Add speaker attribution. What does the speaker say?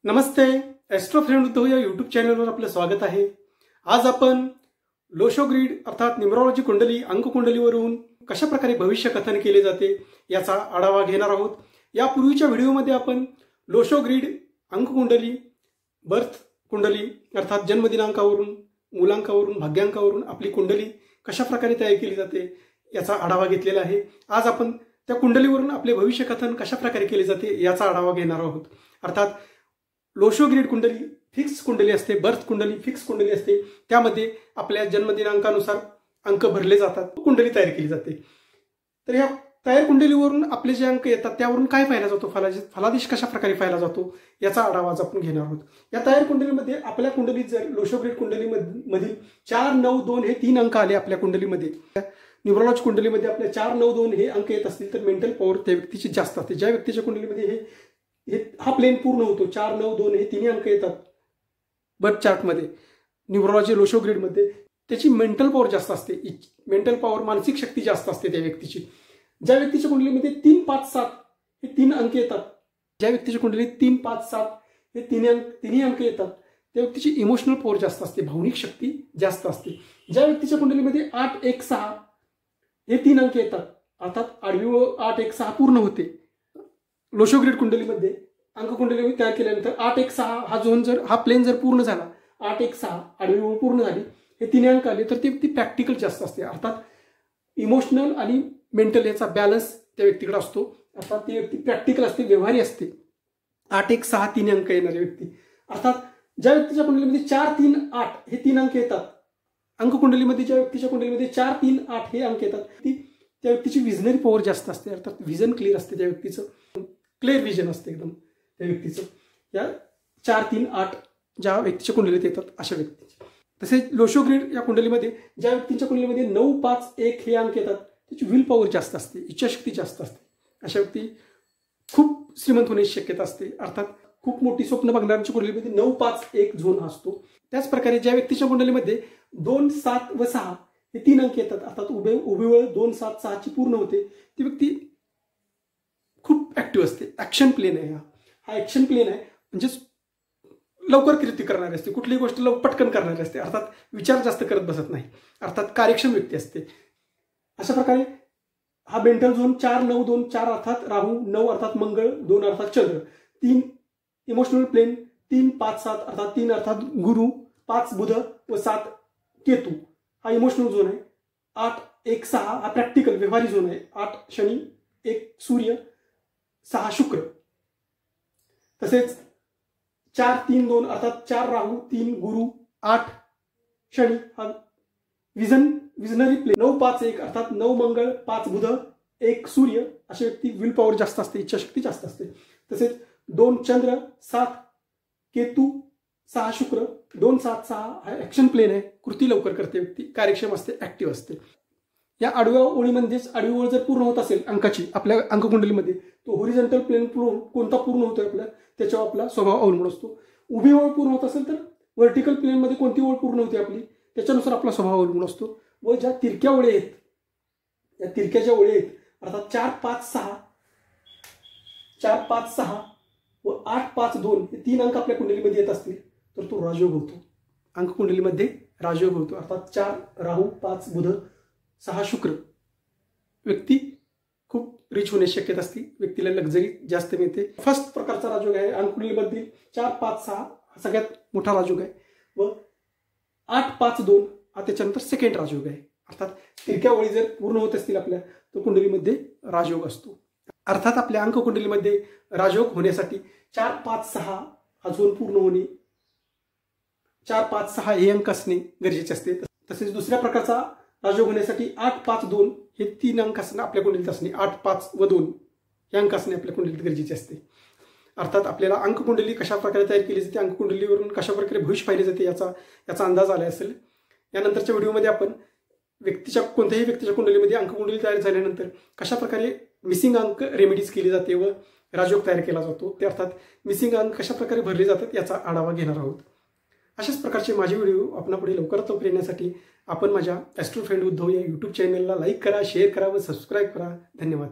Speaker 1: नमस्ते, astro friend Uddhav या YouTube चॅनलवर आपलं स्वागत आहे। आज आपण लोशो ग्रीड अर्थात न्यूमरोलॉजी कुंडली अंक कुंडलीवरून कशा प्रकारे भविष्य कथन केले जाते याचा आढावा घेणार आहोत। यापूर्वीच्या व्हिडिओमध्ये आपण लोशो ग्रीड अंक कुंडली बर्थ कुंडली अर्थात जन्मदिनांकावरून मूलांकावरून भाग्यांकावरून आपली कुंडली कशा प्रकारे तयार केली जाते याचा आढावा घेतलेला आहे। आज आपण त्या कुंडलीवरून आपले भविष्य कथन कशा प्रकारे केले जाते याचा आढावा घेणार आहोत। अर्थात लोशो ग्रीड कुंडली फिक्स कुंडली असते, बर्थ कुंडली फिक्स कुंडली असते, त्यामध्ये आपल्या जन्मदिनांकानुसार अंक भरले जातात, कुंडली तयार केली जाते। तर या तयार कुंडलीवरून आपले जे अंक येतात त्यावरून काय पाहिला जातो, फलादेश कशा प्रकारे पाहिला जातो याचा आढावा आज आपण घेणार आहोत। या तयार कुंडलीमध्ये आपल्या कुंडलीत जर लोशो ग्रीड कुंडलीमधील 4, 9, 2 हे 3 अंक आले आपल्या कुंडलीमध्ये, न्यूमरोलॉजी कुंडलीमध्ये आपल्या 4, 9, 2 हे अंक येत असतील तर मेंटल पॉवर त्या व्यक्तीची जास्त असते। ज्या व्यक्तीच्या कुंडलीमध्ये हा प्लेन पूर्ण होतो, 4, 9, 2 हे तिन्ही अंक येतात बर्थ चार्टमध्ये, न्यूमरोलॉजी लोशो ग्रीडमध्ये त्याची मेंटल पॉवर जास्त असते। मेंटल पॉवर मानसिक शक्ती जास्त असते त्या व्यक्तीची। ज्या व्यक्तीच्या कुंडलीमध्ये 3, 5, 7 हे 3 अंक येतात, ज्या व्यक्तीच्या कुंडलीत 3, 5, 7 हे तिन्ही अंक येतात त्या व्यक्तीची इमोशनल पॉवर जास्त असते, भावनिक शक्ती जास्त असते। ज्या व्यक्तीच्या कुंडलीमध्ये 8, 1, 6 हे 3 अंक येतात अर्थात आडवी ओळ 8, 1, 6 पूर्ण होते। लोशो ग्रीड कुंडलीमध्ये अंक कुंडली तयार केल्यानंतर 8, 1, 6 हा झोन जर हा प्लेन जर पूर्ण झाला, 8, 1, 6 आडवी ओळ पूर्ण झाली, हे 3 अंक आले तर ती व्यक्ती प्रॅक्टिकल जास्त असते अर्थात इमोशनल आणि मेंटल याचा बॅलन्स त्या व्यक्तीकडे असतो अर्थात ती व्यक्ती प्रॅक्टिकल असते, व्यवहारी असते। 8, 1, 6 3 अंक येणारी व्यक्ती अर्थात ज्या व्यक्तीच्या कुंडलीमध्ये 4, 3, 8 हे 3 अंक येतात, अंक कुंडलीमध्ये ज्या व्यक्तीच्या कुंडलीमध्ये 4, 3, 8 हे अंक येतात त्या व्यक्तीची विजनरी पॉवर जास्त असते अर्थात विजन क्लिअर असते, त्या व्यक्तीचं क्लिअर विजन असते एकदम त्या व्यक्तीचं। या 4, 3, 8 ज्या व्यक्तीच्या कुंडलीत येतात अशा व्यक्तीची। तसेच लोशो ग्रीड या कुंडलीमध्ये ज्या व्यक्तींच्या कुंडलीमध्ये 9, 5, 1 हे अंक येतात त्याची विल पॉवर जास्त असते, इच्छाशक्ती जास्त असते। अशा व्यक्ती खूप श्रीमंत होण्याची शक्यता असते अर्थात खूप मोठी स्वप्न बघणाऱ्यांच्या कुंडलीमध्ये 9, 5, 1 झोन असतो। त्याच प्रकारे ज्या व्यक्तीच्या कुंडलीमध्ये 2, 7 व 6 हे 3 अंक येतात अर्थात उभी वेळ 2, 7, 6 ची पूर्ण होते, ती व्यक्ती खूप ऍक्टिव्ह असते। ऍक्शन प्लेन आहे, हा ऍक्शन प्लेन आहे म्हणजे लवकर कृती करणारी असते, कुठलीही गोष्ट पटकन करणारी असते अर्थात विचार जास्त करत बसत नाही अर्थात कार्यक्षम व्यक्ती असते। अशा प्रकारे हा मेंटल झोन 4, 9, 2 4 अर्थात राहू, 9 अर्थात मंगळ, 2 अर्थात चंद्र, 3 इमोशनल प्लेन, 3, 5, 7 अर्थात 3 अर्थात गुरु, 5 बुध व 7 केतू हा इमोशनल झोन आहे। 8, 1, 6 हा प्रॅक्टिकल व्यवहारी झोन आहे। 8 शनी, 1 सूर्य, 6 शुक्र। तसेच 4, 3, 2 अर्थात 4 राहू, 3 गुरु, 8 शनी हा विजनरी प्लेन, 9, 5, 1 अर्थात 9 मंगळ, 5 बुध, 1 सूर्य अशी व्यक्ती विल पॉवर जास्त असते, इच्छाशक्ती जास्त असते। तसेच 2 चंद्र, 7 केतू, 6 शुक्र, 2, 7, 6 हा ऍक्शन प्लेन आहे, कृती लवकर करते व्यक्ती, कार्यक्षम असते, ऍक्टिव्ह असते। या आडव्या ओळीमध्येच आडवी ओळ जर पूर्ण होत असेल अंकाची आपल्या अंककुंडलीमध्ये तो होरिझॉन्टल प्लेन कोणता पूर्ण होतोय आपल्या त्याच्यावर आपला स्वभाव अवलंबून असतो। उभी ओळ पूर्ण होत असेल तर व्हर्टिकल प्लेनमध्ये कोणती ओळ पूर्ण होते आपली त्याच्यानुसार आपला स्वभाव अवलंबून असतो। व ज्या तिरक्या ओळी आहेत, या तिरक्या ज्या ओळी आहेत अर्थात 4, 5, 6 4, 5, 6 व 8, 5, 2 हे 3 अंक आपल्या कुंडलीमध्ये येत असतील तर तो राजयोग होतो, अंक कुंडलीमध्ये राजयोग होतो अर्थात 4 राहू, 5 बुध, 6 शुक्र व्यक्ती खूप रिच होण्याची शक्यता असते, व्यक्तीला लक्झरी जास्त मिळते। फर्स्ट प्रकारचा राजयोग आहे अंक कुंडलीमधील 4, 5, 6 हा सगळ्यात मोठा राजयोग आहे व 8, 5, 2 हा त्याच्यानंतर सेकंड राजयोग आहे अर्थात तिरक्या ओळी जर पूर्ण होत असतील आपल्या तर कुंडलीमध्ये राजयोग असतो। अर्थात आपल्या अंक कुंडलीमध्ये राजयोग होण्यासाठी 4, 5, 6 हा झोन पूर्ण होणे, 4, 5, 6 हे अंक असणे गरजेचे असते। तसेच दुसऱ्या प्रकारचा राजयोग होण्यासाठी 8, 5, 2 हे 3 अंक असणे आपल्या कुंडलीत असणे, 8, 5 व 2 हे अंक असणे आपल्या कुंडलीत गरजेचे असते। अर्थात आपल्याला अंक कुंडली कशा प्रकारे तयार केली जाते, अंक कुंडलीवरून कशा प्रकारे भविष्य पाहिले जाते याचा अंदाज आला असेल। यानंतरच्या व्हिडिओमध्ये आपण कोणत्याही व्यक्तीच्या कुंडलीमध्ये अंक कुंडली तयार झाल्यानंतर कशा प्रकारे मिसिंग अंक रेमेडीज केली जाते व राजयोग तयार केला जातो, ते अर्थात मिसिंग अंक कशा प्रकारे भरले जातात याचा आढावा घेणार आहोत। अशाच प्रकारचे माझे व्हिडिओ आपणापुढे लवकरात लवकर येण्यासाठी आपण माझ्या एस्ट्रो फ्रेंड उद्धव या यूट्यूब चॅनलला लाईक करा, शेअर करा व सबस्क्राईब करा। धन्यवाद।